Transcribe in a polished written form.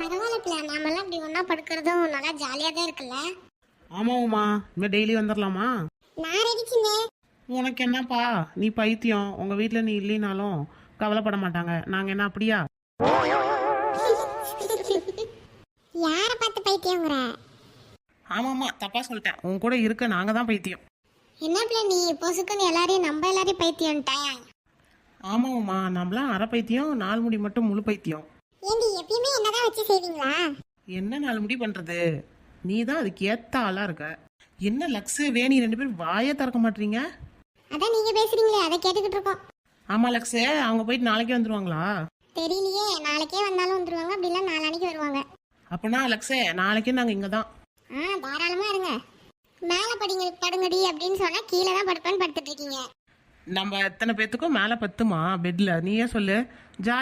பரவாயில்ல பிள்ளை, நாமெல்லாம் இப்படி ஒன்னா படுக்கிறதும் நல்லா ஜாலியா தான் இருக்குல்ல. ஆமா உமா, இனிமே டெய்லி வந்துடலாமா? நான் ரெடி சின்ன. உனக்கு என்னப்பா, நீ பைத்தியம். உங்க வீட்டுல நீ இல்லைனாலும் கவலைப்பட மாட்டாங்க. நாங்க என்ன அப்படியா? யார பார்த்து பைத்தியங்கிற? ஆமாமா, தப்பா சொல்லிட்டேன். உன் கூட இருக்க நாங்க தான் பைத்தியம். என்ன பிள்ளை நீ பொசுக்குன்னு எல்லாரையும் நம்ம எல்லாரையும் பைத்தியம்ட்ட? ஆமா உமா, நம்மளாம் அரை பைத்தியம், 4 முடி மட்டும் முழு பைத்தியம். ஏண்டி எப்பயுமே என்னதான் வச்சு செய்வீங்களா? என்ன 4 முடி பண்றது? நீ தான் அதுக்கு ஏத்த ஆளா இருக்க. என்ன லக்ஸு வேணி 2 பேரும் வாயே திறக்க மாட்டீங்க? அதான் நீங்க பேசுறீங்களே, அதை கேட்டுக்கிட்டு இருக்கோம். ஆமா லக்ஸு, அவங்க போயிட்டு நாளைக்கே வந்துருவாங்களா? தெரியலையே, நாளைக்கே வந்தாலும் வந்துருவாங்க, அப்படி இல்லை நாளானைக்கு வருவாங்க. அப்படின்னா லக்ஸே, நாளைக்கே நாங்க இங்க தான். தாராளமா இருங்க. மேல படுங்கடி அப்படின்னு சொன்னா கீழே தான் படுப்பேன்னு படுத்துட்டு இருக்கீங்க. நம்ம எத்தனை பேத்துக்கும் மேல பத்துமா பெட்ல? நீயே சொல்லு. ஜாலி